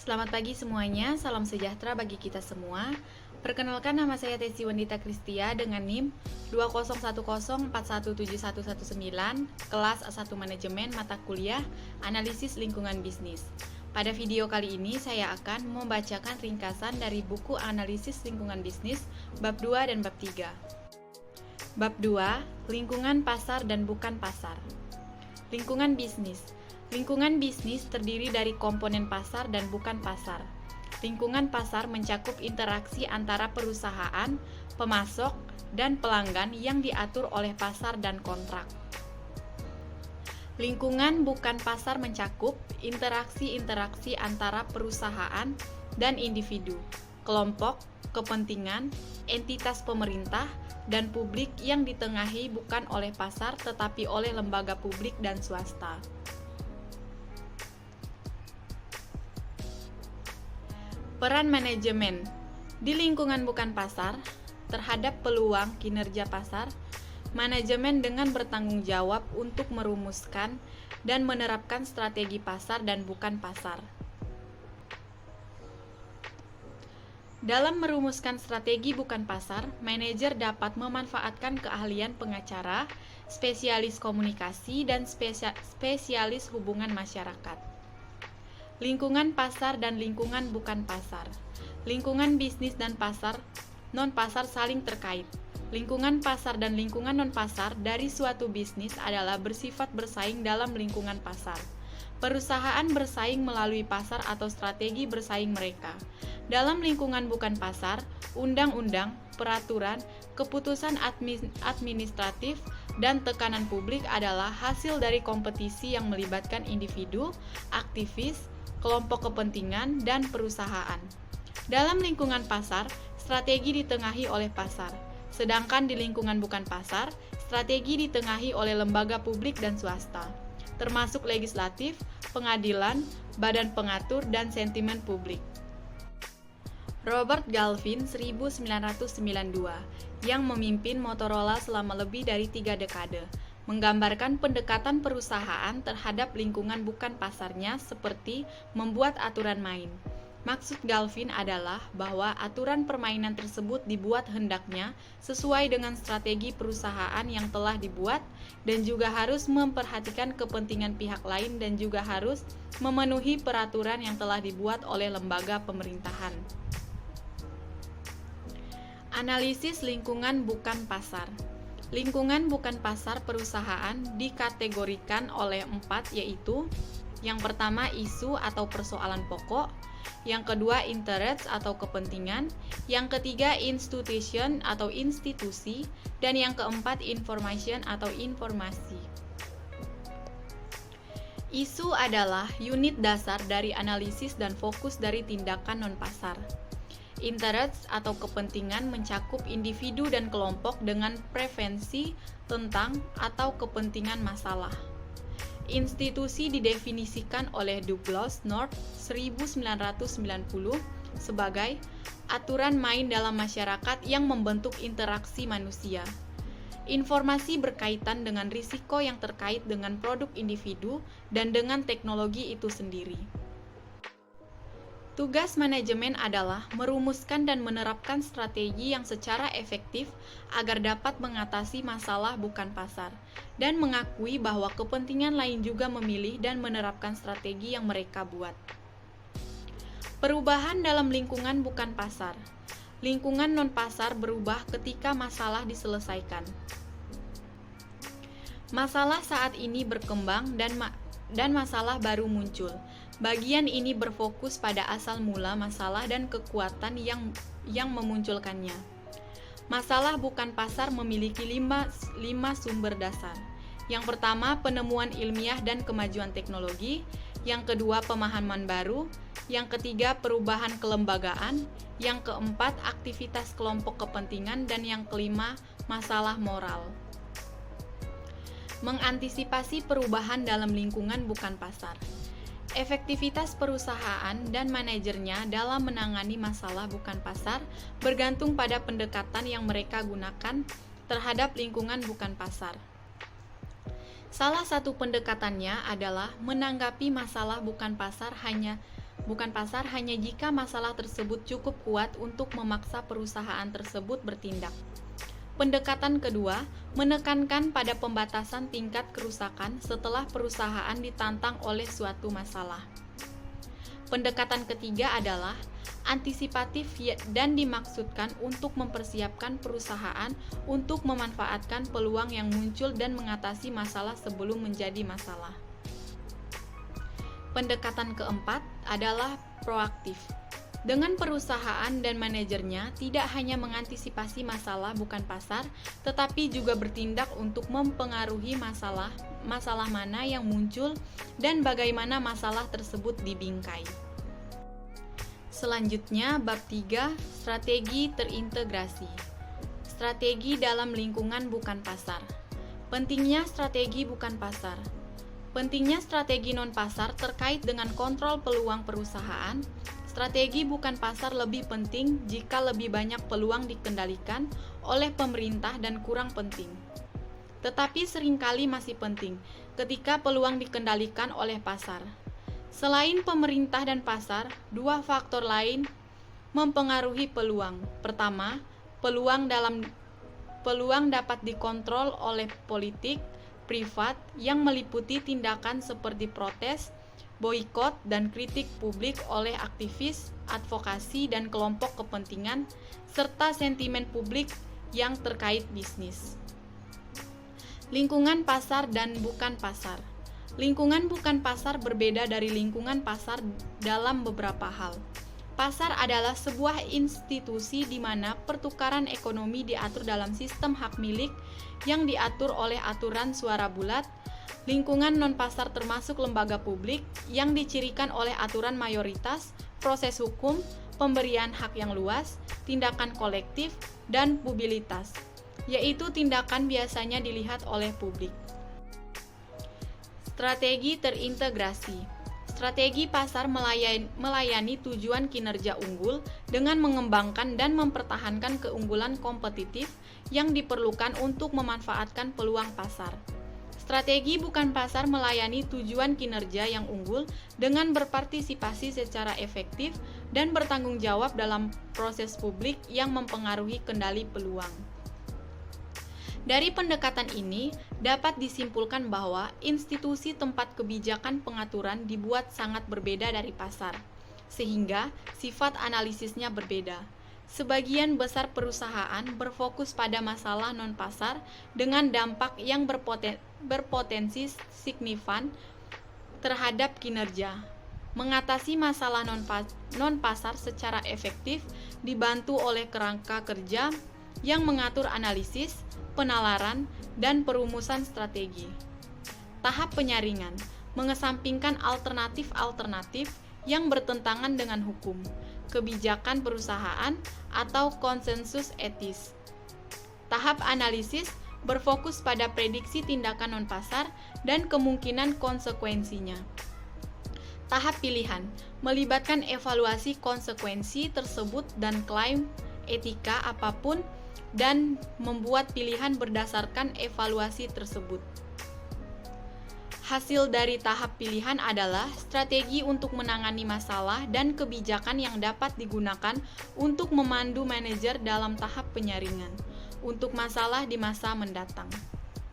Selamat pagi semuanya, salam sejahtera bagi kita semua. Perkenalkan, nama saya Tesi Wendita Kristia dengan NIM 20104171119, kelas A1 Manajemen Mata Kuliah Analisis Lingkungan Bisnis. Pada video kali ini saya akan membacakan ringkasan dari buku Analisis Lingkungan Bisnis bab 2 dan bab 3. Bab 2, Lingkungan Pasar dan Bukan Pasar. Lingkungan bisnis. Lingkungan bisnis terdiri dari komponen pasar dan bukan pasar. Lingkungan pasar mencakup interaksi antara perusahaan, pemasok, dan pelanggan yang diatur oleh pasar dan kontrak. Lingkungan bukan pasar mencakup interaksi-interaksi antara perusahaan dan individu, kelompok, kepentingan, entitas pemerintah, dan publik yang ditengahi bukan oleh pasar tetapi oleh lembaga publik dan swasta. Peran manajemen di lingkungan bukan pasar terhadap peluang kinerja pasar, manajemen dengan bertanggung jawab untuk merumuskan dan menerapkan strategi pasar dan bukan pasar. Dalam merumuskan strategi bukan pasar, manajer dapat memanfaatkan keahlian pengacara, spesialis komunikasi, dan spesialis hubungan masyarakat. Lingkungan pasar dan lingkungan bukan pasar. Lingkungan bisnis dan pasar non-pasar saling terkait. Lingkungan pasar dan lingkungan non-pasar dari suatu bisnis adalah bersifat bersaing dalam lingkungan pasar. Perusahaan bersaing melalui pasar atau strategi bersaing mereka. Dalam lingkungan bukan pasar, undang-undang, peraturan, keputusan administratif, dan tekanan publik adalah hasil dari kompetisi yang melibatkan individu, aktivis, kelompok kepentingan, dan perusahaan. Dalam lingkungan pasar, strategi ditengahi oleh pasar. Sedangkan di lingkungan bukan pasar, strategi ditengahi oleh lembaga publik dan swasta, termasuk legislatif, pengadilan, badan pengatur, dan sentimen publik. Robert Galvin 1992 yang memimpin Motorola selama lebih dari 3 dekade, menggambarkan pendekatan perusahaan terhadap lingkungan bukan pasarnya seperti membuat aturan main. Maksud Galvin adalah bahwa aturan permainan tersebut dibuat hendaknya sesuai dengan strategi perusahaan yang telah dibuat dan juga harus memperhatikan kepentingan pihak lain dan juga harus memenuhi peraturan yang telah dibuat oleh lembaga pemerintahan. Analisis lingkungan bukan pasar. Lingkungan bukan pasar perusahaan dikategorikan oleh 4, yaitu yang pertama isu atau persoalan pokok, yang kedua interest atau kepentingan, yang ketiga institution atau institusi, dan yang keempat information atau informasi. Isu adalah unit dasar dari analisis dan fokus dari tindakan non-pasar. Interest atau kepentingan mencakup individu dan kelompok dengan preferensi tentang atau kepentingan masalah. Institusi didefinisikan oleh Douglas North 1990 sebagai aturan main dalam masyarakat yang membentuk interaksi manusia. Informasi berkaitan dengan risiko yang terkait dengan produk individu dan dengan teknologi itu sendiri. Tugas manajemen adalah merumuskan dan menerapkan strategi yang secara efektif agar dapat mengatasi masalah bukan pasar, dan mengakui bahwa kepentingan lain juga memilih dan menerapkan strategi yang mereka buat. Perubahan dalam lingkungan bukan pasar. Lingkungan non-pasar berubah ketika masalah diselesaikan. Masalah saat ini berkembang dan masalah baru muncul. Bagian ini berfokus pada asal mula masalah dan kekuatan yang memunculkannya. Masalah bukan pasar memiliki 5 sumber dasar. Yang pertama, penemuan ilmiah dan kemajuan teknologi. Yang kedua, pemahaman baru. Yang ketiga, perubahan kelembagaan. Yang keempat, aktivitas kelompok kepentingan. Dan yang kelima, masalah moral. Mengantisipasi perubahan dalam lingkungan bukan pasar. Efektivitas perusahaan dan manajernya dalam menangani masalah bukan pasar bergantung pada pendekatan yang mereka gunakan terhadap lingkungan bukan pasar. Salah satu pendekatannya adalah menanggapi masalah bukan pasar hanya bukan pasar hanya jika masalah tersebut cukup kuat untuk memaksa perusahaan tersebut bertindak. Pendekatan kedua menekankan pada pembatasan tingkat kerusakan setelah perusahaan ditantang oleh suatu masalah. Pendekatan ketiga adalah antisipatif dan dimaksudkan untuk mempersiapkan perusahaan untuk memanfaatkan peluang yang muncul dan mengatasi masalah sebelum menjadi masalah. Pendekatan keempat adalah proaktif. Dengan perusahaan dan manajernya tidak hanya mengantisipasi masalah bukan pasar, tetapi juga bertindak untuk mempengaruhi masalah mana yang muncul dan bagaimana masalah tersebut dibingkai. Selanjutnya, bab 3, strategi terintegrasi. Strategi dalam lingkungan bukan pasar. Pentingnya strategi bukan pasar. Pentingnya strategi non-pasar terkait dengan kontrol peluang perusahaan. Strategi bukan pasar lebih penting jika lebih banyak peluang dikendalikan oleh pemerintah dan kurang penting. Tetapi seringkali masih penting ketika peluang dikendalikan oleh pasar. Selain pemerintah dan pasar, dua faktor lain mempengaruhi peluang. Pertama, peluang dapat dikontrol oleh politik privat yang meliputi tindakan seperti protes, boikot, dan kritik publik oleh aktivis, advokasi, dan kelompok kepentingan, serta sentimen publik yang terkait bisnis. Lingkungan pasar dan bukan pasar. Lingkungan bukan pasar berbeda dari lingkungan pasar dalam beberapa hal. Pasar adalah sebuah institusi di mana pertukaran ekonomi diatur dalam sistem hak milik yang diatur oleh aturan suara bulat. Lingkungan non-pasar termasuk lembaga publik yang dicirikan oleh aturan mayoritas, proses hukum, pemberian hak yang luas, tindakan kolektif, dan mobilitas, yaitu tindakan biasanya dilihat oleh publik. Strategi terintegrasi. Strategi pasar melayani tujuan kinerja unggul dengan mengembangkan dan mempertahankan keunggulan kompetitif yang diperlukan untuk memanfaatkan peluang pasar. Strategi bukan pasar melayani tujuan kinerja yang unggul dengan berpartisipasi secara efektif dan bertanggung jawab dalam proses publik yang mempengaruhi kendali peluang. Dari pendekatan ini, dapat disimpulkan bahwa institusi tempat kebijakan pengaturan dibuat sangat berbeda dari pasar, sehingga sifat analisisnya berbeda. Sebagian besar perusahaan berfokus pada masalah non-pasar dengan dampak yang berpotensi signifikan terhadap kinerja. Mengatasi masalah non-pasar secara efektif dibantu oleh kerangka kerja yang mengatur analisis, penalaran, dan perumusan strategi. Tahap penyaringan mengesampingkan alternatif-alternatif yang bertentangan dengan hukum, kebijakan perusahaan, atau konsensus etis. Tahap analisis berfokus pada prediksi tindakan non-pasar dan kemungkinan konsekuensinya. Tahap pilihan melibatkan evaluasi konsekuensi tersebut dan klaim etika apapun dan membuat pilihan berdasarkan evaluasi tersebut. Hasil dari tahap pilihan adalah strategi untuk menangani masalah dan kebijakan yang dapat digunakan untuk memandu manajer dalam tahap penyaringan untuk masalah di masa mendatang.